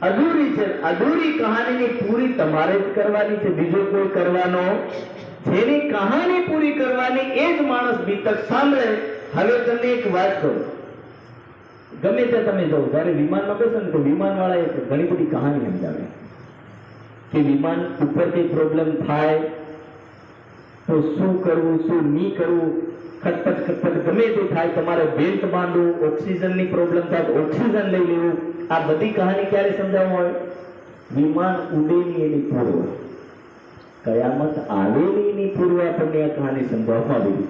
અધૂરી છે. અધૂરી કહાનીની પૂરી તમારે જ કરવાની છે, બીજો કોઈ કરવાનો. જેની કહાની પૂરી કરવાની એ જ માણસ બીતક સાંભળે. હવે તમને એક વાત કહું, ગમે ત્યાં તમે જાઓ, જયારે વિમાનમાં બેસો ને તો વિમાનવાળા એક ઘણી બધી કહાની સમજાવે કે વિમાન ઉપર કઈ પ્રોબ્લેમ થાય તો શું કરવું, શું નહીં કરવું, ખટપટ ખટપટ ગમે તે થાય, તમારે બેલ્ટ બાંધવું, ઓક્સિજનની પ્રોબ્લેમ થાય તો ઓક્સિજન લઈ લેવું. આ બધી કહાની ક્યારે સમજાવવા હોય? વિમાન ઉડેની એની પૂર્વ, કયામત આવેલી એની પૂર્વ આપણને આ કહાની સમજાવવામાં આવી.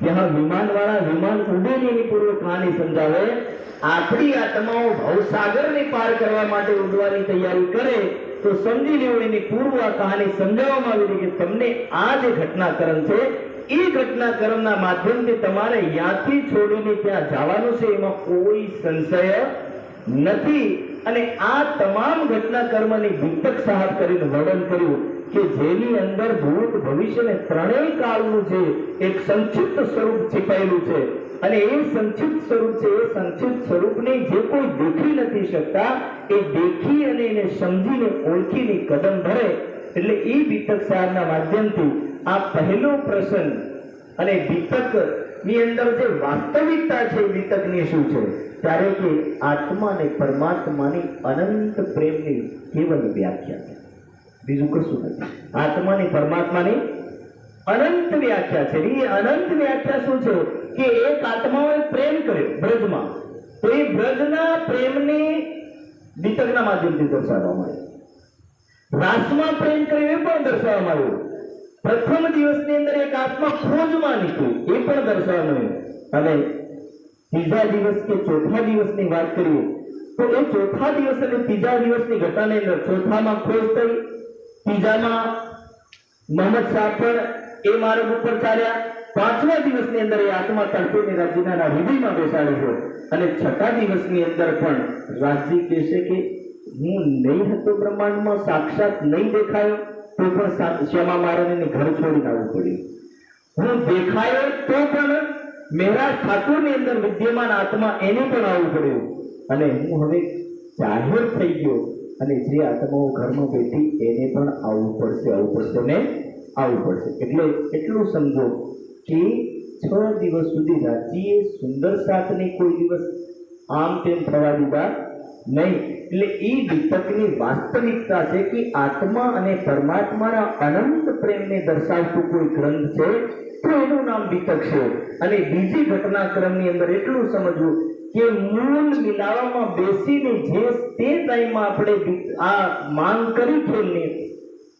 ત્યાં વિમાનવાળા વિમાન ઉડેની એની પૂર્વ કહાની સમજાવે. આપણી આત્માઓ ભવસાગરને પાર કરવા માટે ઉડવાની તૈયારી કરે તો સમજી લેવું એની પૂર્વ આ કહાની સમજાવવામાં આવી રહી કે તમને આ જે ઘટનાક્રમ છે એ ઘટનાક્રમના માધ્યમથી તમારે ત્યાંથી છોડીને ત્યાં જવાનું છે, એમાં કોઈ સંશય નથી. અને આ તમામ ઘટનાક્રમની બીતક સાહેબ કરીને વર્ણન કર્યું કે જેની અંદર ભૂત ભવિષ્ય ને ત્રણેય કાળનું છે એક સંક્ષિપ્ત સ્વરૂપ छिपाયેલું છે. અને એ સંક્ષિપ્ત સ્વરૂપ છે, એ સંક્ષિપ્ત સ્વરૂપને જે કોઈ દેખી નથી શકતા એ દેખી અને એને સમજીને ઓળખીને કદમ ભરે. એટલે એ બીતક સાહેબના માધ્યમથી આ પહેલો પ્રસંગ અને બીતક ની અંદર જે વાસ્તવિકતા છે બીતકની શું છે, ત્યારે કે આત્મા અને પરમાત્માની અનંત પ્રેમની કેવલ વ્યાખ્યા છે, બીજું કશું નથી. આત્મા અને પરમાત્માની અનંત વ્યાખ્યા છે. એ અનંત વ્યાખ્યા શું છે કે એક આત્માઓએ પ્રેમ કર્યો બ્રજમાં, તો એ બ્રજના પ્રેમને બીતકના માધ્યમથી દર્શાવવામાં આવ્યું. રાસમાં પ્રેમ કર્યો એ પણ દર્શાવવામાં આવ્યું. પ્રથમ દિવસની અંદર એક આત્મા ખોજમાં નીકળ્યું એ પણ દર્શાવવામાં આવ્યું. અને ત્રીજા દિવસ કે ચોથા દિવસની વાત કરીએ તો એ ચોથા દિવસ અને ત્રીજા દિવસની ઘટનાની અંદર ચોથામાં ખોજ થઈ, ત્રીજામાં મોહમ્મદ શાહ પણ એ માર્ગ ઉપર ચાલ્યા, પાંચમા દિવસની અંદર એ આત્મા તળપેની રાજ્યના હૃદયમાં બેસાડે છે. અને છઠ્ઠા દિવસની અંદર પણ રાજજી કહેશે કે હું નહીં હતો બ્રહ્માંડમાં, સાક્ષાત નહીં દેખાયો તો પણ શ્યામા મહારાજને ઘર છોડીને આવવું પડ્યું. હું દેખાયો તો પણ મહેરાજ ઠાકોરની અંદર વિદ્યમાન આત્મા એને પણ આવવું પડ્યું. અને હું હવે જાહેર થઈ ગયો અને જે આત્માઓ ઘરમાં બેઠી એને પણ આવવું પડશે, આવવું પડશે ને આવવું પડશે. એટલે એટલું સમજો કે 6 દિવસ સુધી રાજ્યએ સુંદર સાથને કોઈ દિવસ આમ તેમ થવા દીધા નહીં. એટલે એ બીતકની વાસ્તવિકતા છે કે આત્મા અને પરમાત્માના અનંત પ્રેમને દર્શાવતું કોઈ ગ્રંથ છે તો એનું નામ બીતક છે. અને બીજી ઘટનાક્રમની અંદર એટલું સમજવું કે મૂળ મિલાવામાં બેસીને જે તે ટાઈમમાં આપણે આ માંગ કરી છે ને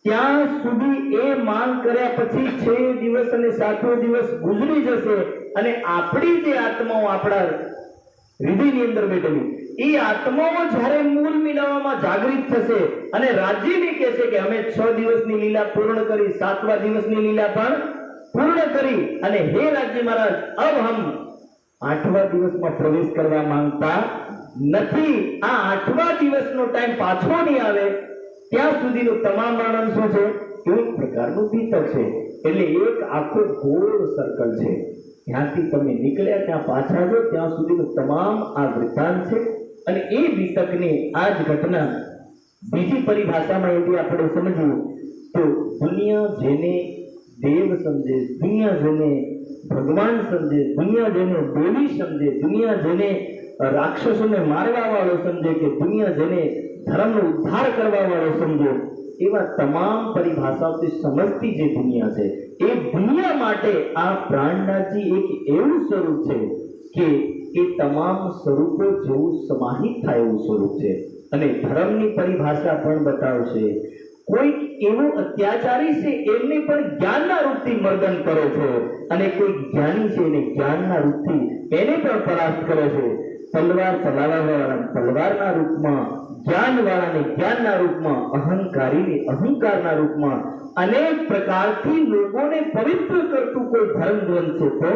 ત્યાં સુધી એ માંગ કર્યા પછી 6 દિવસ અને 7મો દિવસ ગુજરી જશે અને આપણી જે આત્માઓ આપણા હૃદયની અંદર બેઠેલી એ આત્માઓ જ્યારે મૂળ મિલાવામાં જાગૃત થશે અને રાજ્યને કહેશે કે અમે 6 દિવસની લીલા પૂર્ણ કરી, 7મા દિવસની લીલા પણ પૂર્ણ કરી અને હે રાજ્ય મહારાજ અબ હમ 8મા દિવસમાં પ્રવેશ કરવા માંગતા નથી. આ 8મા દિવસનો ટાઈમ પાછો નહીં આવે ત્યાં સુધીનું તમામ વર્ણન શું છે? એક પ્રકારનું બીતક છે. એટલે એક આખો ગોળ સર્કલ છે. ત્યાંથી તમે નીકળ્યા ત્યાં પાછા જો ત્યાં સુધીનું તમામ આ વૃત્તાંત છે. અને એ બીતકની આ જ ઘટના બીજી પરિભાષામાં એવી આપણે સમજવું તો દુનિયા જેને દેવ સમજે, દુનિયા જેને ભગવાન સમજે, દુનિયા જેને દેવી સમજે, દુનિયા જેને રાક્ષસોને મારવા વાળો સમજે કે દુનિયા જેને ધર્મનો ઉદ્ધાર કરવા વાળો સમજે, એવા તમામ પરિભાષાઓથી સમજતી જે દુનિયા છે એ દુનિયા માટે આ પ્રાણનાથજી એક એવું સ્વરૂપ છે કે એ તમામ સ્વરૂપો જેવું સમાહિત થાય એવું સ્વરૂપ છે. અને ધર્મની પરિભાષા પણ બતાવશે. કોઈક એવું અત્યાચારી છે એમને પણ જ્ઞાનના રૂપથી મર્દન કરે છે અને કોઈ જ્ઞાની છે એને જ્ઞાનના રૂપથી એને પણ પરાસ્ત કરે છે. તલવાર ચલાવવા વાળા તલવારના રૂપમાં, જ્ઞાન વાળાને જ્ઞાનના રૂપમાં, અહંકારીને અહંકારના રૂપમાં અનેક પ્રકારથી લોકોને પવિત્ર કરતું કોઈ ધર્મ ગ્રંથ છે તો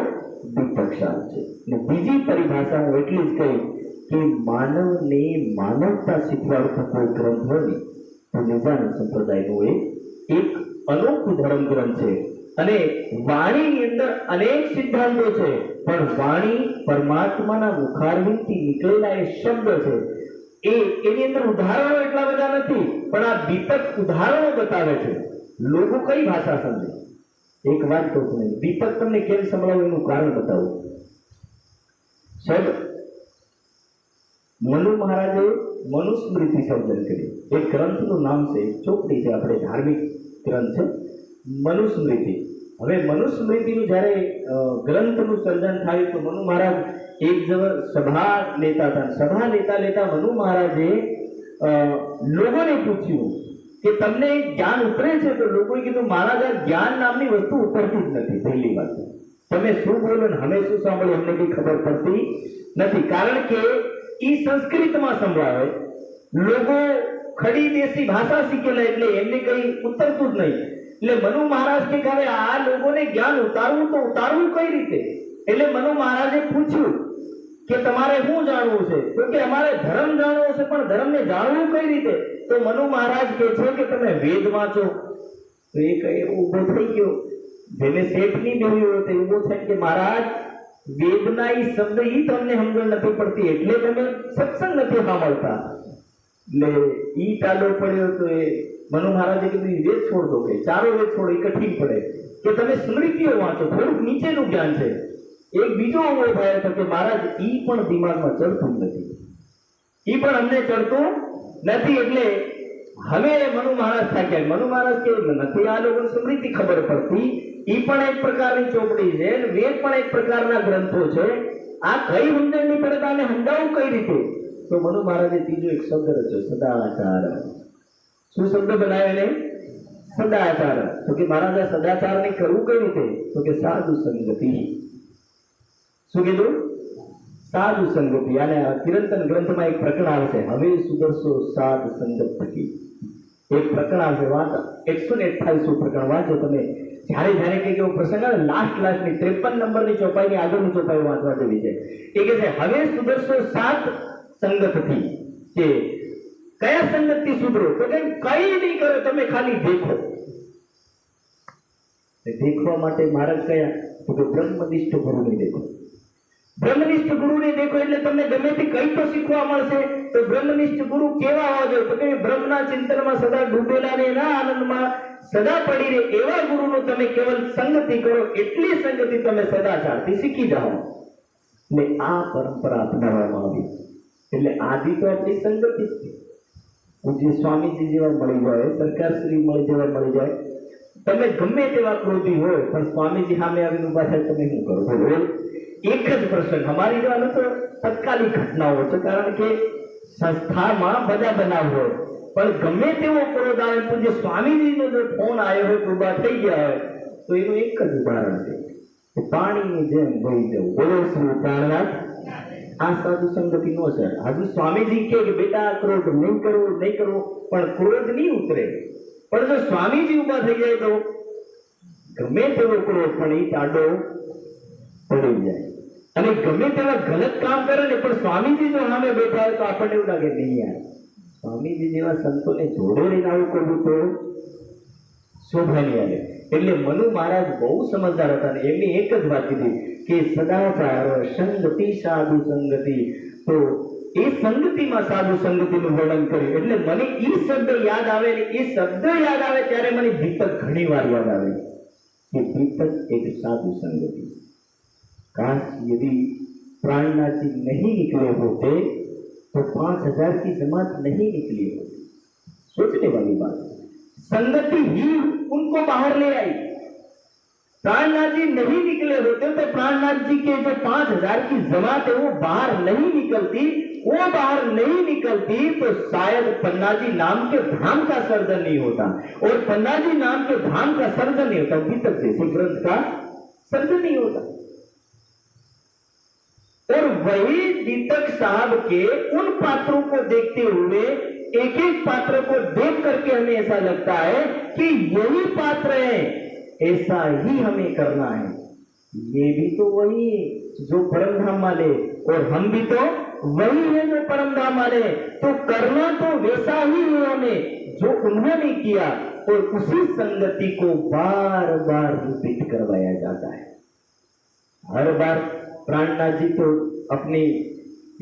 બીતક સાહેબ છે. ને બીજી પરિભાષા હું એટલી જ કહી કે માનવને માનવતા શીખવાડતો કોઈ ગ્રંથ હોય તો નિજાનંદ સંપ્રદાયનો એક અનોખું ધર્મ ગ્રંથ છે. અને વાણીની અંદર અનેક સિદ્ધાંતો છે પણ વાણી પરમાત્માના મુખારવિંદથી નીકળેલા એ શબ્દ છે. એની અંદર ઉદાહરણો એટલા બધા નથી, પણ આ દીપક ઉદાહરણો બતાવે છે. લોકો કઈ ભાષા સમજે? એક વાત કહું છું, દીપક તમને કેમ સંભળાવું એનું કારણ બતાવું. સાહેબ, મનુ મહારાજે મનુસ્મૃતિ સર્જન કર્યું. એક ગ્રંથનું નામ છે, ચોપડી છે, આપણે ધાર્મિક ગ્રંથ છે મનુસ્મૃતિ. હવે મનુસ્મૃતિનું જ્યારે ગ્રંથનું સર્જન થાય તો મનુ મહારાજ એક જગ્યા સભા લેતા હતા. સભા લેતા લેતા મનુ મહારાજે લોકોને પૂછ્યું કે તમને જ્ઞાન ઉતરે છે? તો લોકોએ કીધું મહારાજ, આ જ્ઞાન નામની વસ્તુ ઉતરતી જ નથી. પહેલી વાત, તમે શું બોલો ને અમે શું સાંભળો અમને કઈ ખબર પડતી નથી. કારણ કે ઈ સંસ્કૃતમાં સંભળાવે, લોકો ખડી દેશી ભાષા શીખેલા એટલે એમને કઈ ઉતરતું જ નહીં. એટલે મનુ મહારાજ કે હવે આ લોકોને જ્ઞાન ઉતારવું તો ઉતારવું કઈ રીતે? એટલે મનુ મહારાજે પૂછ્યું કે તમારે શું જાણવું છે? તો કે અમારે ધર્મ જાણવો છે, પણ ધર્મને જાણવું કઈ રીતે? તો મનુ મહારાજ કહે છે કે તમે વેદ વાંચો. તો એ કઈ ઊભો થઈ ગયો, જેને શેઠ ની બેહી હોય તે ઊભો થાય કે મહારાજ, વેદના ઈ શબ્દ ઈ તમને સમજણ નથી પડતી એટલે તમે સત્સંગ નથી સાંભળતા. એટલે ઈ ટાલો પડ્યો તો એ મનુ મહારાજે કીધું વેદ છોડ દો, કે ચારો વેદ છોડો, એ કઠિન પડે, કે તમે સ્મૃતિઓ વાંચો, થોડુંક નીચેનું જ્ઞાન છે. એક બીજો ઉભો થયો હતો કે મહારાજ ઈ પણ દિમાગમાં ચડતું નથી, ઈ પણ અમને ચડતું નથી. એટલે હવે મનુ મહારાજ થાક્યા. મનુ મહારાજ કે નથી આ લોકોને સ્મૃતિ ખબર પડતી, ઈ પણ એક પ્રકારની ચોપડી છે, વેદ પણ એક પ્રકારના ગ્રંથો છે, આ કઈ સમજણ નહીં પડે, આને સમજાવું કઈ રીતે? તો મનુ મહારાજે ત્રીજો એક શબ્દ રચ્યો, સદાચાર. શું શબ્દ બનાવ્યો ને? સદાચાર. તો કે મહારાજ આ સદાચાર ને કરવું કઈ રીતે? તો કે સાધુ સંગતિ. શું કીધું? સાધુ સંગતિ. અને કિરંતન ગ્રંથમાં એક પ્રકરણ આવે છે, હવે સુદર્શો સાધ સંગત થકી. એક પ્રકરણ આવે છે, વાંચો 128 પ્રકરણ વાંચો તમે. જ્યારે જ્યારે કઈક એવો પ્રસંગ આવે, લાસ્ટની 53 નંબરની ચોપાઈની આગળની ચોપાઈ વાંચવા જેવી છે. એ કે છે હવે સુદર્શો સાત સંગતથી. કે કયા સંગતથી સુધરો? તો કે કઈ નહીં કરો, તમે ખાલી દેખો. દેખવા માટે મહારાજ કયા? તો કે બ્રહ્મનિષ્ઠ ગુરુને દેખો. બ્રહ્મનિષ્ઠ ગુરુને દેખો એટલે તમને ગમે તે કઈ તો શીખવા મળશે. તો બ્રહ્મનિષ્ઠ ગુરુ કેવા હોવા જોઈએ? તો કે બ્રહ્મના ચિંતનમાં સદા ડૂબેલા ને એના આનંદમાં સદા પડી રહે એવા ગુરુનો તમે કેવલ સંગતિ કરો. એટલી સંગતિ તમે સદાચારથી શીખી જાઓ. ને આ પરંપરા અપનાવવામાં આવી. એટલે આદિ તો આપણી સંગતિ જ છે. પૂજ્ય સ્વામીજી જેવા મળી જાય, સરકારશ્રી જેવા મળી જાય, તમે ગમે તેવા ક્રોધી હોય પણ સ્વામીજી સામે આવીને ઉભા થાય, તમે શું કરો? બોલો. એક જ પ્રસંગ, અમારી જેવા તો તત્કાલિક ઘટનાઓ છે, કારણ કે સંસ્થામાં બધા બનાવ હોય, પણ ગમે તેવો ક્રોધ આવે, પૂજ્ય સ્વામીજીનો જો ફોન આવ્યો હોય, ઉભા થઈ ગયા હોય, તો એનું એક જ ઉદાહરણ છે, પાણીની જેમ વહી જવું. બોલો શ્રી પ્રાણનાથ. આ સાધુ સંગતિ નો છે. હજુ સ્વામીજી કે બેટા ક્રોધ નહીં કરવો, નહીં કરવો, પણ ક્રોધ નહીં ઉતરે. પણ જો સ્વામીજી ઉભા થઈ જાય તો ગમે તેવો ક્રોધ પણ એ ટાઢો પડી જાય. અને ગમે તેવા ગલત કામ કરે ને, પણ સ્વામીજી જો સામે બેઠા હોય તો આપણને એવું લાગે નહીં યાર, સ્વામીજી જેવા સંતોને જોડે લઈને આવું કરવું તો શોભા નહીં આવે. એટલે મનુ મહારાજ બહુ સમજદાર હતા. એમની એક જ વાત કીધી કે સદાચાર સંગતિ સાધુ સંગતિ. તો એ સંગતિમાં સાધુ સંગતિનું વર્ણન કર્યું. એટલે મને એ શબ્દ યાદ આવે ને, એ શબ્દ યાદ આવે ત્યારે મને દીપક ઘણી વાર યાદ આવે કે દીપક એક સાधु संगति. काश यदि प्राणनाथ जी नहीं निकले होते तो 5000 की जमात नहीं निकली होती. सोचने वाली बात. संगति ही उनको बाहर ले आई. प्राणनाथ जी नहीं निकले होते तो प्राणनाथ जी के जो 5000 की जमात है वो बाहर नहीं निकलती. वो बाहर नहीं निकलती तो शायद पन्ना जी नाम के धाम का सर्जन नहीं होता. और पन्ना जी नाम के धाम का सर्जन नहीं होता, गीतक जैसे ग्रंथ का सर्जन नहीं होता. और वही दीपक साहब के उन पात्रों को देखते हुए, एक एक पात्र को देख करके हमें ऐसा लगता है कि यही पात्र है, ऐसा ही हमें करना है. ये भी तो वही जो परम धाम वाले, और हम भी तो वही है जो परम धाम वाले. तो करना तो वैसा ही है हमें जो उन्होंने किया, और उसी संगति को बार बार रिपीट करवाया जाता है. हर बार प्राणनाथ जी तो अपनी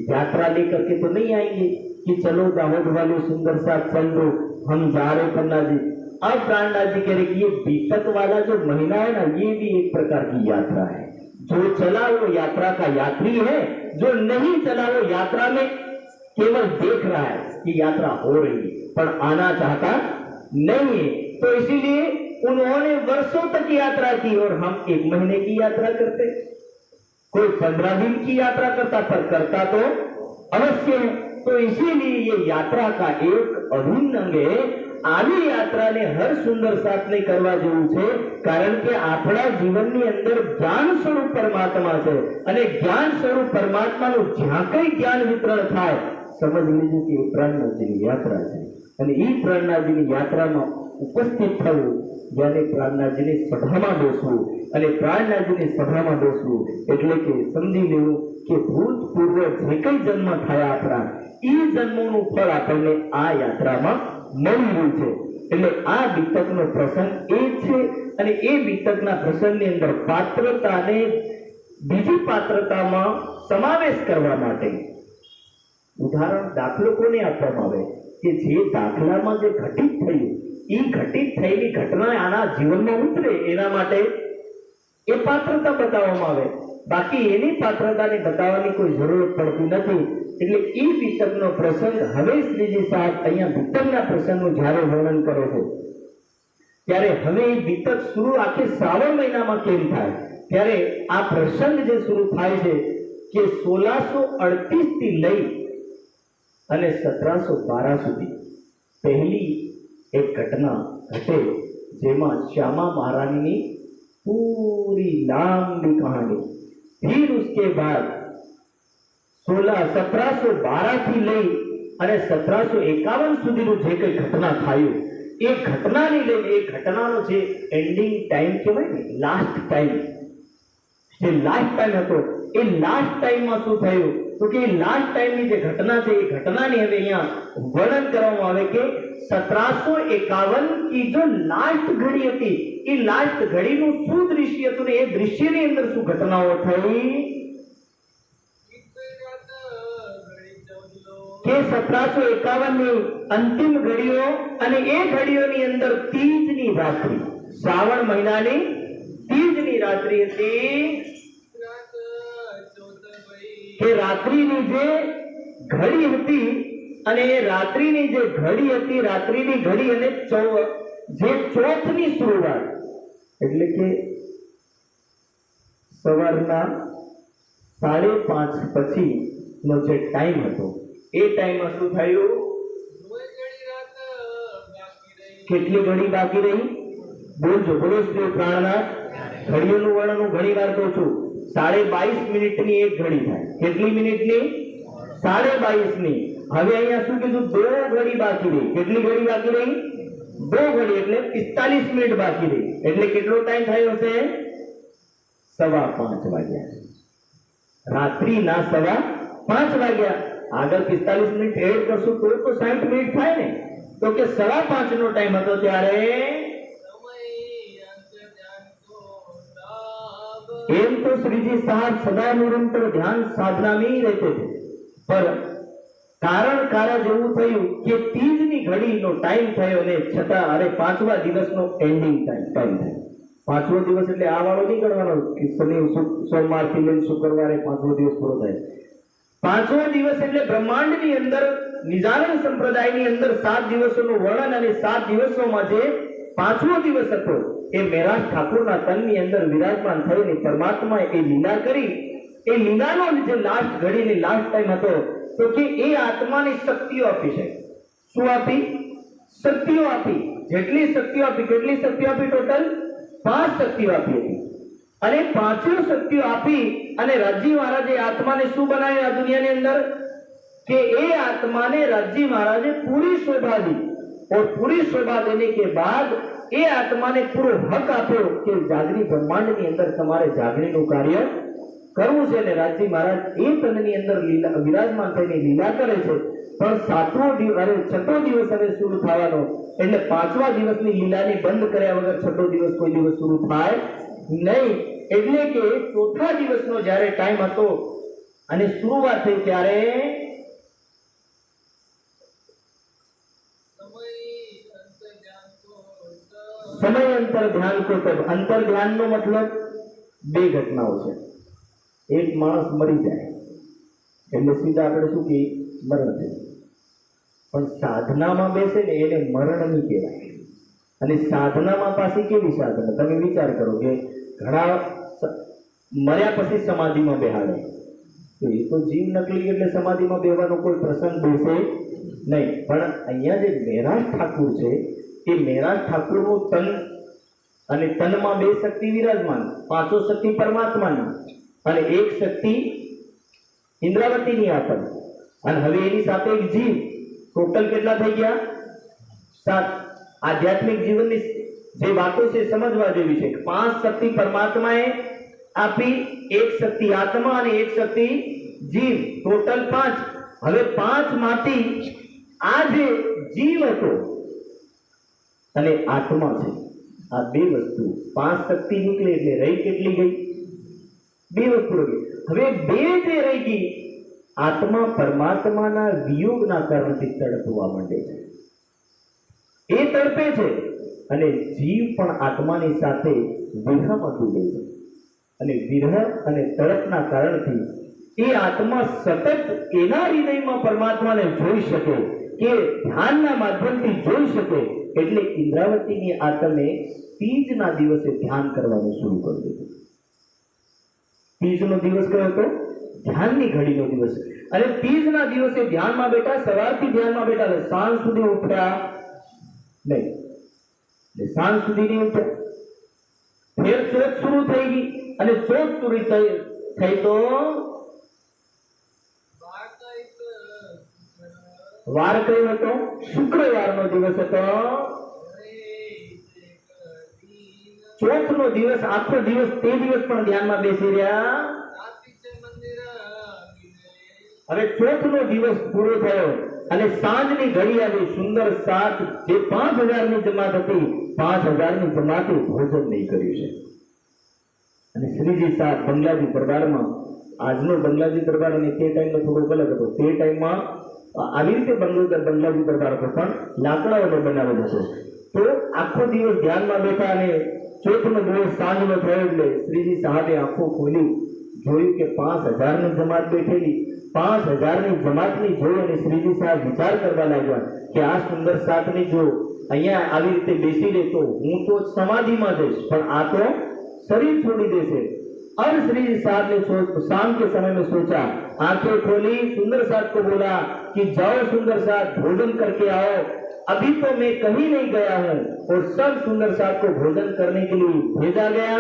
यात्रा लेकर के तो नहीं आएंगे, कि चलो दाहोद वाले सुंदर साथ चल दो, हम जा रहे प्रहलाद जी। अब प्रहलाद जी कह रहे कि ये बीतक वाला जो महीना है ना, ये भी एक प्रकार की यात्रा है। जो चला वो यात्रा का यात्री है, जो नहीं चला वो यात्रा में केवल देख रहा है कि यात्रा हो रही है पर आना चाहता नहीं है। तो इसीलिए उन्होंने वर्षों तक यात्रा की और हम 1 महीने की यात्रा करते, कोई 15 दिन की यात्रा करता, पर करता तो अवश्य है। तो इसीलिए ये यात्रा का एक अभिन्न अंग है। આવી યાત્રાને હર સુંદર સાથને કરવા જેવું છે, કારણ કે આપણા જીવનની અંદર જ્ઞાન સ્વરૂપ પરમાત્મા છે અને જ્ઞાન સ્વરૂપ પરમાત્માનું જ્યાં કઈ જ્ઞાન વિતરણ થાય સમજી લીધું કે પ્રાણનાથજીની યાત્રા છે અને એ પ્રાણનાથજીની યાત્રામાં ઉપસ્થિત થવું, જ્યારે પ્રાણનાથજીની સભામાં બેસવું અને પ્રાણનાથજીની સભામાં બેસવું એટલે કે સમજી લેવું કે ભૂતપૂર્વ જે કઈ જન્મ થયા આપણા એ જન્મોનું ફળ આપણને આ યાત્રામાં મળી રહ્યું છે। એટલે આ બીતકનો પ્રસંગ એ છે અને એ બીતકના પ્રસંગની અંદર પાત્રતાને બીજી પાત્રતામાં સમાવેશ કરવા માટે ઉદાહરણ દાખલો કોને આપવામાં આવે કે જે દાખલામાં જે ઘટિત થયું એ ઘટિત થયેલી ઘટના આના જીવનમાં ઉતરે એના માટે એ પાત્રતા બતાવવામાં આવે, બાકી એની પાત્રતાને બતાવવાની કોઈ જરૂરત પડતી નથી। એટલે એ બીતકનો પ્રસંગ હવે શ્રીજી સાહેબ અહીંયા બીતકના પ્રસંગનું જ્યારે વર્ણન કરે છે ત્યારે હવે એ બીતક શરૂ આખે શ્રાવણ મહિનામાં કેમ થાય ત્યારે આ પ્રસંગ જે શરૂ થાય છે કે 1638 થી લઈ અને 1712 સુધી પહેલી એક ઘટના ઘટે જેમાં શ્યાमा महारानी पूरी लंबी कहानी, फिर उसके बाद 1712 થી લઈ અને 1751 સુધીનું જે કઈ ઘટના થયું એ ઘટનાને લઈને એ ઘટનાનો જે એન્ડિંગ ટાઈમ કહેવાય ને, લાસ્ટ ટાઈમ, જે લાસ્ટ ટાઈમ હતો એ લાસ્ટ ટાઈમમાં શું થયું તો કે લાસ્ટ ટાઈમની જે ઘટના છે એ ઘટનાની હવે અહીંયા વર્ણન કરવામાં આવે કે 1751 की जो लास्ट घड़ी હતી એ લાસ્ટ ઘડીનું શું દૃશ્ય હતું ને એ દૃશ્યની અંદર શું ઘટનાઓ થઈ કે 1751 ની અંતિમ ઘડીઓ અને એ ઘડીઓની અંદર તીજની રાત્રિ, શ્રાવણ મહિનાની તીજની રાત્રિ હતી કે રાત્રિની જે ઘડી હતી અને એ રાત્રિની જે ઘડી હતી, રાત્રિની ઘડી અને જે ચોથની શરૂઆત એટલે કે સવારના 5:30 પછીનો જે ટાઈમ હતો એ ટાઈમમાં શું થયું, કેટલી ઘડી બાકી રહી બોલજો, બોલો શ્રી પ્રાણનાથ। ઘડીઓનું વર્ણન હું ઘણી વાર કહું છું, 22.5 મિનિટની એક ઘડી થાય, કેટલી મિનિટની 22.5ની। હવે અહીંયા શું કીધું 2 ઘડી બાકી રહી, કેટલી ઘડી બાકી રહી 2 ઘડી એટલે 45 મિનિટ બાકી રહી, એટલે કેટલો ટાઈમ થયો હશે 5:15 વાગ્યા, રાત્રિના 5:15 વાગ્યા। આગળ 45 મિનિટ એડ કરશું તો 60 મિનિટ થાય ને, તો કે 5:15 નો ટાઈમ હતો ત્યારે એમ તો શ્રીજી સાહેબ સદા નિરંतर ध्यान साधना में ही रहते थे, पर કારણ કારણ જેવું થયું કે તીજની ઘડીનો ટાઈમ થયો ને છતાં અરે 5મા દિવસનો એન્ડિંગ ટાઈમ થાય। 5મો દિવસ એટલે આ વાળો નહીં ગણવાનો કે શનિ સોમવારથી લઈને શુક્રવારે 5મો દિવસ પૂરો થાય। 5મો દિવસ એટલે બ્રહ્માંડની અંદર નિજાનંદ સંપ્રદાયની અંદર 7 દિવસોનું વર્ણન અને 7 દિવસોમાં જે 5મો દિવસ હતો એ મેરાજ ઠાકોરના તનની અંદર વિરાજમાન થઈને પરમાત્માએ એ લીલા કરી, એ લીલાનો જે લાસ્ટ ઘડીની લાસ્ટ ટાઈમ હતો તો કે એ આત્માની શક્તિઓ આપી છે। શું આપી? શક્તિઓ આપી। જેટલી શક્તિઓ આપી, કેટલી શક્તિઓ આપી? ટોટલ 5 શક્તિઓ આપી હતી અને 5 શક્તિઓ આપી અને રાજજી મહારાજે આત્માને શું બનાવ્યું આ દુનિયાની અંદર કે એ આત્માને રાજજી महाराजे पूरी शोभा दी और पूरी शोभा देने के बाद એ આત્માને પૂરો હક આપ્યો કે જાગરી બ્રહ્માંડની અંદર તમારે જાગરીનું કાર્ય કરવું છે ને રાજજી મહારાજ એ તનની અંદર લીલા વિરાજમાન થઈને લીલા કરે છે। પણ 7મો દિવસ અરે 6મો દિવસ હવે શરૂ થવાનો એટલે 5મા દિવસની લીલાને બંધ કર્યા વગર 6મો દિવસ કોઈ દિવસ શરૂ થાય નહીં। એટલે કે 4થા દિવસનો જ્યારે ટાઈમ હતો અને શરૂઆત થઈ ત્યારે સમય અંતર ધ્યાન કો તબ અંતર ધ્યાન નો મતલબ બે ઘટનાઓ છે. એક માણસ મરી જાય એટલે સીધા આપણે શું કહીએ મરણ થાય, પણ સાધનામાં બેસે ને એને મરણ નહીં કહેવાય. અને સાધનામાં પાછી કેવી સાધના તમે વિચાર કરો કે ઘણા મર્યા પછી સમાધિમાં બેહાડે, તો એ તો જીવ નકલી એટલે સમાધિમાં બેહવાનો કોઈ પ્રસંગ બેસે નહીં. પણ અહીંયા જે મહેરાજ ઠાકુર છે એ મહેરાજ ઠાકુરનું તન અને તનમાં બે શક્તિ વિરાજમાન, પાંચો શક્તિ પરમાત્માની અને એક શક્તિ ઇન્દ્રાવતીની આત્મ, અને હવે એની સાથે એક જીવ, ટોટલ કેટલા થઈ ગયા? 7. આધ્યાત્મિક જીવનની જે વાતો છે સમજવા જેવી છે. 5 શક્તિ પરમાત્માએ આપી, એક શક્તિ આત્મા અને એક શક્તિ જીવ, ટોટલ 5. હવે 5 માંથી આ જે જીવ હતો અને આત્મા છે, આ બે વસ્તુ 5 શક્તિ નીકળે એટલે રહી કેટલી ગઈ? 2 વસ્તુ રહી. હવે 2 જે રહી ગઈ આત્મા પરમાત્માના વિયોગના કારણથી તડપવા માંડે છે, એ તડપે છે, અને જીવ પણ આત્માની સાથે વિરહમાં ડૂબે છે. અને વિરહ અને તડપના કારણથી એ આત્મા સતત એના હૃદયમાં પરમાત્માને જોઈ શકે, કે ધ્યાનના માધ્યમથી જોઈ શકે. એટલે ઇન્દ્રાવતીની આત્મે તીજના દિવસે ધ્યાન કરવાનું શરૂ કરી દીધું. તીજનો દિવસ કયો હતો? ધ્યાનની ઘડીનો દિવસ. અને તીજના દિવસે ધ્યાનમાં બેઠા, સવારથી ધ્યાનમાં બેઠા, સાંજ સુધી ઉઠ્યા નહીં, સાંજ સુધી નહીં ઉઠ્યા. ફેર ચોથ શરૂ થઈ ગઈ, અને ચોથ પૂરી થઈ તો વાર કયો હતો? શુક્રવારનો દિવસ હતો. ચોથનો દિવસ, આખો દિવસ તે દિવસ પણ ધ્યાનમાં બેસી રહ્યા. હવે ચોથનો દિવસ પૂરો થયો અને સાંજની ઘડી આવી. સુંદર 7 જે 5000ની જમાત હતી, 5000ની જમાતે ભોજન નહીં કર્યું છે. અને શ્રીજી સાહેબ બંગલાજી દરબારમાં, આજનો બંગલાજી દરબાર અને તે ટાઈમનો થોડો અલગ હતો. તે ટાઈમમાં આવી રીતે બંગલાજી દરબાર હતો, પણ લાકડાઓનો બનાવેલો હતો. તો આખો દિવસ ધ્યાનમાં બેઠા અને ચોથનો દિવસ સાંજનો થયો એટલે શ્રીજી સાહેબે આંખો ખોલી, જોયું કે 5000ની જમાત બેઠેલી. 5000ની જમાતની જોઈ અને શ્રીજી સાહેબ વિચાર કરવા લાગ્યા કે આ સુંદર સાતની જો અહીંયા આવી રીતે બેસી રહે તો હું તો સમાધિમાં જઈશ, પણ આ તો शरीर छोड़ी देसे. अब श्री साहब ने शाम के समय में सोचा, आंखें खोली, सुंदर साहब को बोला कि जाओ सुंदर साहब भोजन करके आओ. अभी तो मैं कहीं नहीं गया हूँ. और सब सुंदर साहब को भोजन करने के लिए भेजा गया.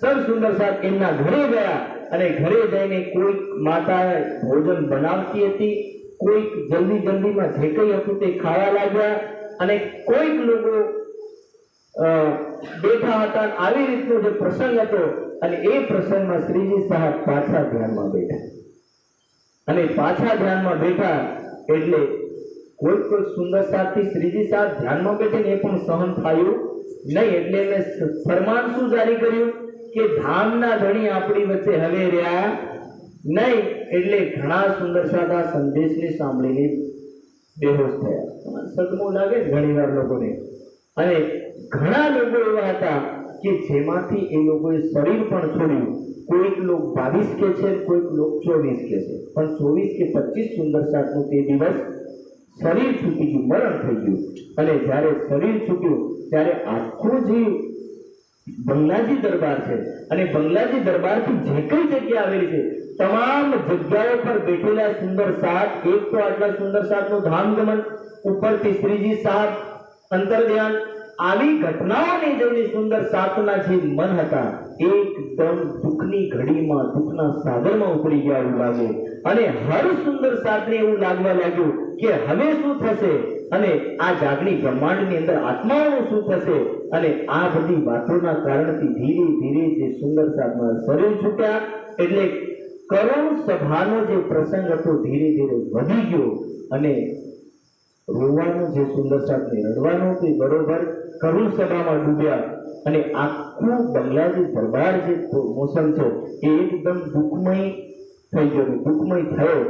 सब सुंदर साहब एमना घरे गया અને ઘરે જઈને કોઈ માતા ભોજન બનાવતી હતી, કોઈ જલ્દી જલ્દીમાં જે કંઈ હતું તે ખાવા લાગ્યા, અને કોઈક લોકો બેઠા હતા. આવી રીતનો જે પ્રસંગ હતો, અને એ પ્રસંગમાં શ્રીજી સાહેબ પાછા ધ્યાનમાં બેઠા. અને પાછા ધ્યાનમાં બેઠા એટલે કોઈ સુંદર સાહેબથી શ્રીજી સાહેબ ધ્યાનમાં બેઠે ને એ પણ સહન થયું નહીં. એટલે એને ફરમાન શું જારી કર્યું કે ધામના ધણી આપણી વચ્ચે હવે રહ્યા નહીં. એટલે ઘણા સુંદર સાહેબ આ સંદેશને સાંભળીને બેહોશ થયા. સદમો લાગે ઘણી વાર લોકોને. અને ઘણા લોકો એવા હતા કે જેમાંથી એ લોકોએ શરીર પણ છોડ્યું. કોઈક લોક 22 કે છે, કોઈક લોક 24 કે છે, પણ 24 કે 25 સુંદર સાહેબનું તે દિવસ શરીર છૂટી ગયું, મરણ થઈ ગયું. અને જ્યારે શરીર છૂટ્યું ત્યારે આખું જીવ બંગલાજી દરબાર છે, અને બંગલાજી દરબારથી જે કઈ જગ્યા આવેલી છે તમામ જગ્યાઓ પર બેઠેલા સુંદર સાહેબ, એક તો આટલા સુંદર સાહેબનું ધામગમન, ઉપરથી શ્રીજી સાહેબ અંતર ધ્યાન, આવી ઘટનાઓને જોઈને સુંદર સાહેબના જે મન હતા એકદમ દુઃખની ઘડીમાં, દુઃખના સાગરમાં ઉતરી ગયા એવું લાગે. અને હર સુંદર સાહેબને એવું લાગવા લાગ્યું કે હવે શું થશે, અને આ જાગણી બ્રહ્માંડની અંદર આત્માઓનું શું થશે. અને આ બધી વાતોના કારણથી ધીરે ધીરે જે સુંદર સાહેબના શરીર છૂટ્યા. એટલે કરુણ સભાનો જે પ્રસંગ હતો ધીરે ધીરે વધી ગયો. અને રોવાનું જે સુંદર સાહેબને રડવાનું હતું બરોબર કરુણ સભામાં ડૂબ્યા. અને આખું બંગલાજી દરબાર જે મોસમ છે એ એકદમ દુઃખમય થઈ ગયો, દુઃખમય થયો.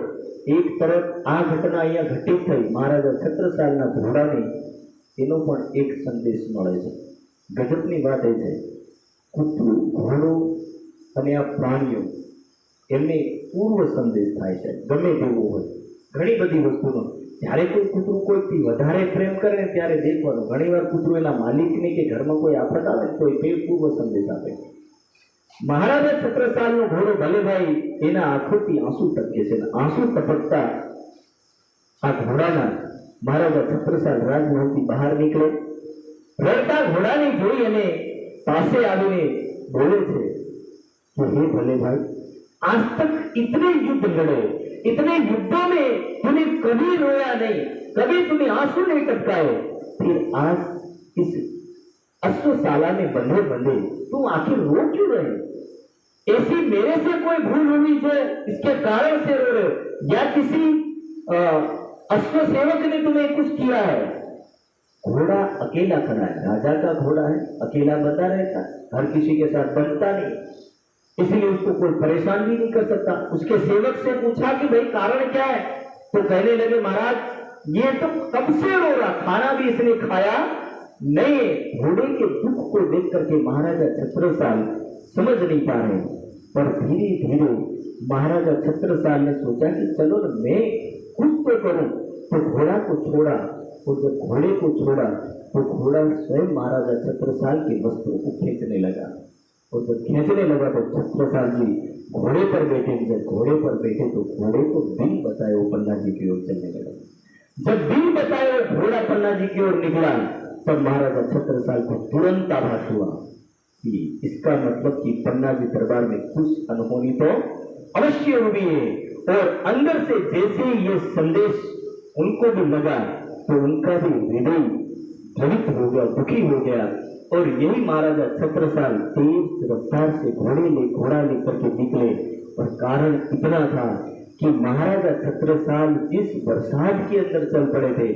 એક તરફ આ ઘટના અહીંયા ઘટિત થઈ, મહારાજા છત્રસાલના ઘોડાને એનો પણ એક સંદેશ મળે છે. ગજબની વાત એ છે, કૂતરું, ઘોડો અને આ પ્રાણીઓ એમને પૂર્વ સંદેશ થાય છે. ગમે તેવું હોય, ઘણી બધી વસ્તુનો જ્યારે કોઈ કૂતરું કોઈથી વધારે પ્રેમ કરે ને ત્યારે દેખવાનું. ઘણીવાર કૂતરું એના માલિકને કે ઘરમાં કોઈ આફત આવે તો એ પૂર્વ સંદેશ આપે. મહારાજા છત્રસાલનો ઘોડો ભલેભાઈ એના આંખોથી આંસુ ટપકે છે. આંસુ ટપકતા આ ઘોડાના મહારાજા છત્રસાલ રાજમહેલથી બહાર નીકળે. રડતા ઘોડાને જોઈ અને પાસે આવીને बोले थे कि हे भले भाई, आज तक इतने युद्ध लड़े, इतने युद्धों में तूने कभी रोया नहीं, कभी तूने आंसू नहीं टपकाए, फिर आज इस अश्वशाला में बंधे बंधे तू आखिर रो क्यों रहे? ऐसी मेरे से कोई भूल हुई जो इसके कारण से रो रहे, या किसी अश्व सेवक ने तुम्हें कुछ किया है? घोड़ा अकेला खड़ा है, राजा का घोड़ा है, अकेला बंधा रहता है, हर किसी के साथ बनता नहीं, इसलिए उसको कोई परेशान भी नहीं कर सकता. उसके सेवक से पूछा कि भाई कारण क्या है, तो कहने लगे महाराज ये तो कब से रो रहा, खाना भी इसने खाया नहीं. घोड़े के दुख को देख करके महाराजा छत्रसाल समझ नहीं पा रहे, पर धीरे धीरे महाराजा छत्रसाल ने सोचा कि चलो ना मैं कुछ तो करूं. तो घोड़ा को छोड़ा, और जब घोड़े को छोड़ा तो घोड़ा स्वयं महाराजा छत्रसाल के वस्त्रों को खींचने लगा. और जब खींचने लगा तो छत्रसाल जी घोड़े पर बैठे. जब घोड़े पर बैठे तो घोड़े को बिल बताए वो पन्ना जी की ओर चलने लगा. जब बिल बताए वो घोड़ा पन्ना जी की ओर निकला, तब महाराजा छत्रसाल को तुरंत आभास हुआ कि इसका मतलब कि पन्ना जी दरबार में कुछ अनहोनी तो अवश्य हुई है. और अंदर से जैसे ये संदेश उनको भी लगा तो उनका भी हृदय द्रवित हो गया, दुखी हो गया. और यही महाराजा छत्रसाल तेज रफ्तार से घोड़ा लेकर के निकले. और कारण इतना था कि महाराजा छत्रसाल जिस बरसात के अंदर चल पड़े थे,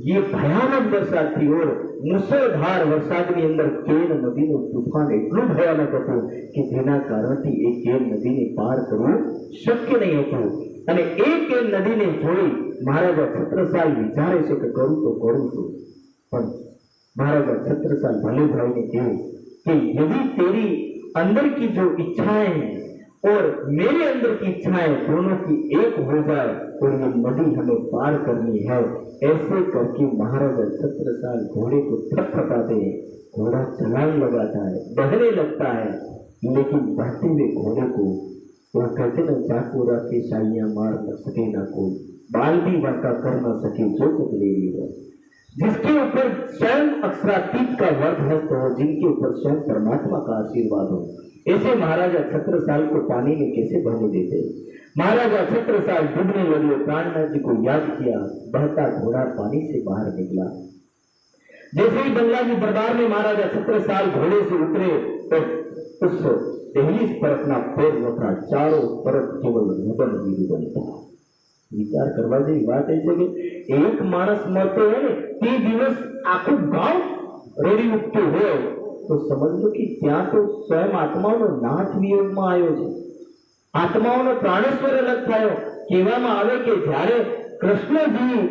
ये भयानक बरसात थी. और मुसळधार વરસાદની અંદર કેન નદીનું તૂફાન એટલું ભયાનક હતું કે જેના કારણથી એ કેન નદીને પાર કરવું શક્ય નહીં હતું. અને એ કેન નદીને જોઈ મહારાજા છત્રસાલ વિચારે છે કે કરું તો કરું છું, પણ महाराजा छत्रसाल भले भाई ने कहा कि यदि तेरी अंदर की जो इच्छाएं हैं और मेरे अंदर की इच्छाएं दोनों की एक हो जाए और ये नदी हमें पार करनी है. ऐसे करके महाराजा छत्रसाल घोड़े को थपथपाते हैं. घोड़ा छलांग लगाता है, बहने लगता है, लेकिन बहते हुए घोड़े को वह कहते न चाकू राखे साइयां मार न सके ना कोई, बाल भी वाका कर न सके जो कुछ ले लिया. जिसके ऊपर स्वयं अक्षरातीत का वर्धहस्त हो, जिनके ऊपर स्वयं परमात्मा का आशीर्वाद हो, ऐसे महाराजा छत्रसाल को पानी में कैसे बहने देते? महाराजा छत्रसाल डूबने लगे. प्राणनाथ जी को याद किया, बहता घोड़ा पानी से बाहर निकला. जैसे ही बंगला जी दरबार में महाराजा छत्रसाल घोड़े से उतरे तो उस दहलीज पर अपना पैर रखा. चारों तरफ केवल रुदन ही रुदन था. विचार करवा जेवी बात है कि एक माणस मरतो है ने ते दिवस आखું गांव रड़ी उठતું હોય तो समझ लो कि ત્યાં तो स्वयं आत्माओનો નાથ વિયોગમાં આવ્યો છે. આત્માઓનો પ્રાણેશ્વર અલગ થયો. કહેવામાં આવે કે જ્યારે કૃષ્ણજી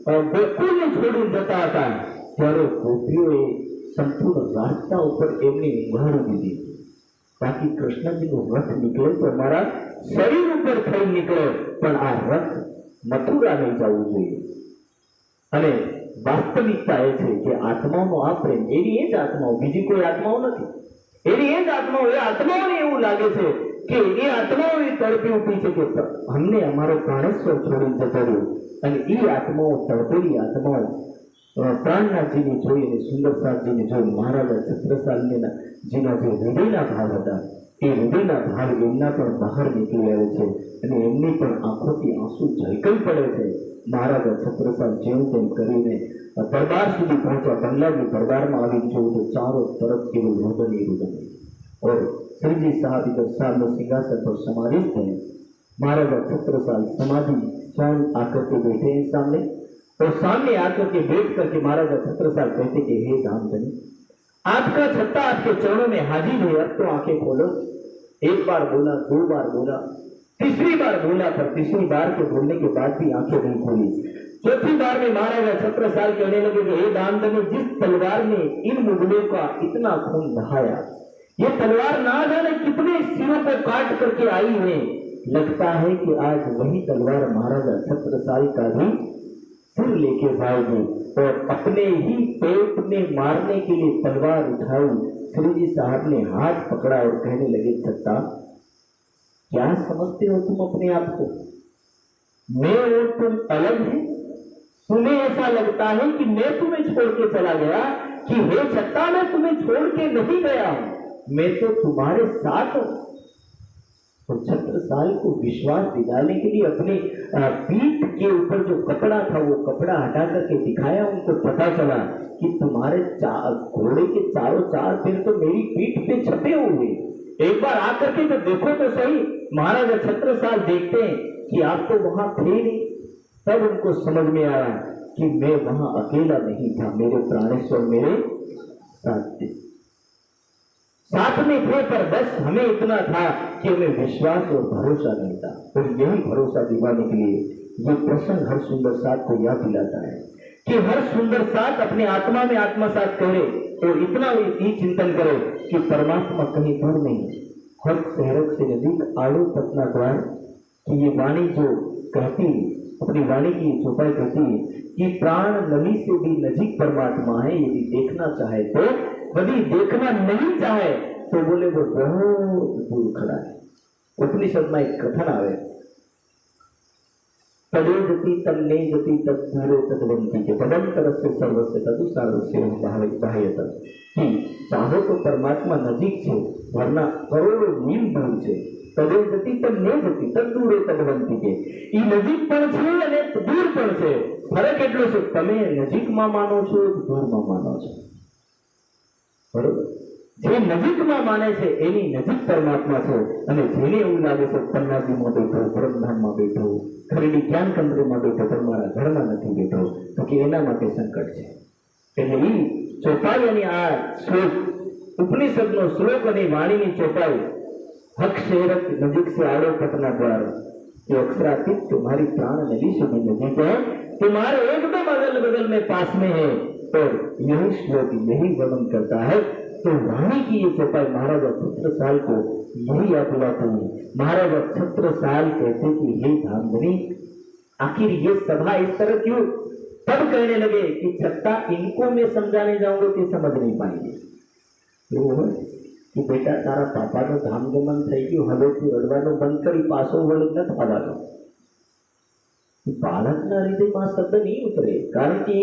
ગોકુળને છોડીને જતા હતા ત્યારે ગોપીઓએ સંપૂર્ણ વાર્તા ઉપર એમની ઉઘાડી દીધી. બાકી કૃષ્ણજીનો રથ નીકળે તો અમારા શરીર ઉપર થઈ નીકળે, પણ આ રથ મથુરા લઈ જવું જોઈએ. અને વાસ્તવિકતા એ છે કે આત્માઓનો આ પ્રેમ એની એ જ આત્માઓ, બીજી કોઈ આત્માઓ નથી. એની એ જ આત્માઓ, એ આત્માઓને એવું લાગે છે કે એ આત્માઓ એ તડપી ઉઠી છે કે અમને અમારો પ્રાણેશ્વર છોડીને જતો રહ્યો. અને એ આત્માઓ, તડપેલી આત્માઓ પ્રાણનાથજીને જોઈ અને સુંદરસાદજીને જોઈ મહારાજા છત્રસાલજીના જે હૃદયના ભાવ હતા એ હૃદયના ભાવ એમના પણ બહાર નીકળી આવે છે અને એમની પણ આંખોથી આંસુ ઝલકાઈ પડે છે. महाराजा छत्रसाल जेम तेम करीने दरबार सुधी पहुंचा. बंगलाजी दरबाરમાં આવી જોયું तो चारों तरफ केवल रुदन ही रुदन. और श्रीजी साहब इधर सामने सिंहासन पर समाधिस्थ हैं. महाराजा छत्रसाल समाधि स्वयं आकर के बैठे हैं सामने. और सामने आकर के बैठ करके महाराजा छत्रसाल कहते कि हे धामधनी, आपका छत्ता आपके चरणों में हाजिर है, अब तो आंखें खोलो. एक बार बोला, दो बार बोला, तीसरी बार बोला, पर तीसरी बार के बोलने के बाद भी आंखें नहीं खोली. चौथी बार में महाराजा छत्रसाल कहने लगे कि हे दामदनी, जिस तलवार ने इन मुगलों का इतना खून बहाया, ये तलवार ना जाने कितने सिरों को काट करके आई है। लगता है कि आज वही तलवार महाराजा छत्रसाल का भी सिर लेके जाएगी। और अपने ही पेट में मारने के लिए तलवार उठाई। श्री जी साहब ने हाथ पकड़ा और कहने लगे, छत्ता, क्या समझते हो तुम अपने आप को? मैं और तुम अलग हैं? तुम्हें ऐसा लगता है कि मैं तुम्हें छोड़ के चला गया, कि हे छत्ता, मैं तुम्हें छोड़ के नहीं गया हूं, मैं तो तुम्हारे साथ हूं। तो छत्रसाल को विश्वास दिलाने के लिए अपने पीठ के ऊपर जो कपड़ा था वो कपड़ा हटा करके दिखाया। उनको पता चला कि तुम्हारे घोड़े के चारों चार पैर तो मेरी पीठ पे छपे हुए, एक बार आकर के तो देखो तो सही। महाराजा छत्रसाल देखते हैं कि आप तो वहां थे नहीं। तब उनको समझ में आया कि मैं वहां अकेला नहीं था, मेरे प्राणेश्वर मेरे साथ थे, साथ में थे, पर बस हमें इतना था कि हमें विश्वास और भरोसा नहीं था। और यही भरोसा दिलाने के लिए ये प्रसंग हर सुंदर साथ को याद दिलाता है कि हर सुंदर साथ अपने आत्मा में आत्मसात करे और इतना ही चिंतन करे कि परमात्मा कहीं दूर नहीं, हर शहरक से नजीक आड़ो पटना द्वार की ये वाणी जो कहती, अपनी वाणी की चौपाई कहती है कि प्राण नली से भी नजीक परमात्मा है, यदि देखना चाहे तो, यदि देखना नहीं चाहे तो बोले वो बहुत दूर खड़ा है। उपनिषद में एक कथन आवे, तदे जति तम ने जति तद दूरे तदवंती के तदंतर से सर्वस्य तदुसारस्य बाह्यत, कि चाहो तो परमात्मा नजीक છે, वरना करोड़ों मील दूर છે। તદે જતી તમ ને જતી તદ દૂરે તદવંતી કે, ઈ નજીક પણ છે અને દૂર પણ છે। ફરક એટલો છે, તમે નજીકમાં માનો છો કે દૂરમાં માનો છો, બરોબર? જે નજીકમાં માને છે એની નજીક પરમાત્મા છે, અને જેને એવું લાગે છે પન્નાજીમાં બેઠો, પરમધામમાં બેઠો, ખરીદી જ્ઞાન કેન્દ્રમાં બેઠો, પણ મારા ઘરમાં નથી બેઠો, તો કે એના માટે સંકટ છે। એટલે ઈ ચોપાઈ અને આ શ્લોક, ઉપનિષદનો શ્લોક અને વાણીની ચોપાઈ, हक शेरक नजीक से आड़ो पटना द्वार, ये अक्षरातीत तुम्हारी प्राण नदी से भी नजीक है, तुम्हारे एकदम अगल बगल में पास में है। और यही श्लोक यही वर्णन करता है। तो वाणी की ये चौपाई महाराजा छत्रसाल को यही याद दिलाती है। महाराजा छत्रसाल कहते कि हे धामधनी, आखिर ये सभा इस तरह क्यों? तब कहने लगे कि छत्ता, इनको मैं समझाने जाऊंगा कि समझ नहीं पाएंगे। कि बेटा तारा पापानो धामगमन થઈ ગયું, હવે તું રડવાનું બંધ કરી પાછો વળી ન થવાનો। બાળકના હૃદયમાં શબ્દ નહીં ઉતરે, કારણ કે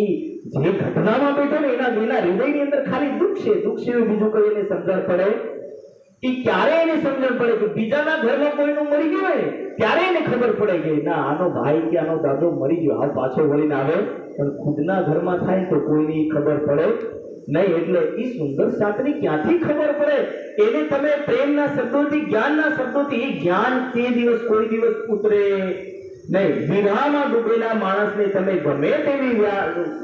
જે ઘટનામાં બેઠો ને એના હૃદયની અંદર ખાલી દુઃખ છે, દુઃખ સિવાય બીજું કઈ એને સમજણ પડે કે ક્યારે એને સમજણ પડે કે બીજાના ઘરમાં કોઈનું મરી ગયું હોય ત્યારે એને ખબર પડે કે ના આનો ભાઈ કે આનો દાદો મરી ગયો, આ પાછો વળીને આવે। પણ ખુદના ઘરમાં થાય તો કોઈની ખબર પડે नहीं। એટલે ઈ સુંદર સાતની ક્યાંથી ખબર પડે? એને તમે પ્રેમના શબ્દોથી, જ્ઞાનના શબ્દોથી, એ જ્ઞાન તે દિવસ કોઈ દિવસ ઉતરે નહીં। વિરહામાં ડૂબેલા માણસને તમે ગમે તેવી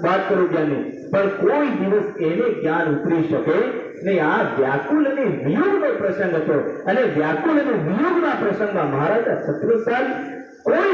વાત કરો જ્ઞાની, પણ કોઈ દિવસ એને જ્ઞાન ઉતરી શકે નહીં। આ વ્યાકુલ અને વિયોગનો પ્રસંગ હતો, અને વ્યાકુલ અને વિયોગના પ્રસંગમાં મહારાજા છત્રસાલ કોઈ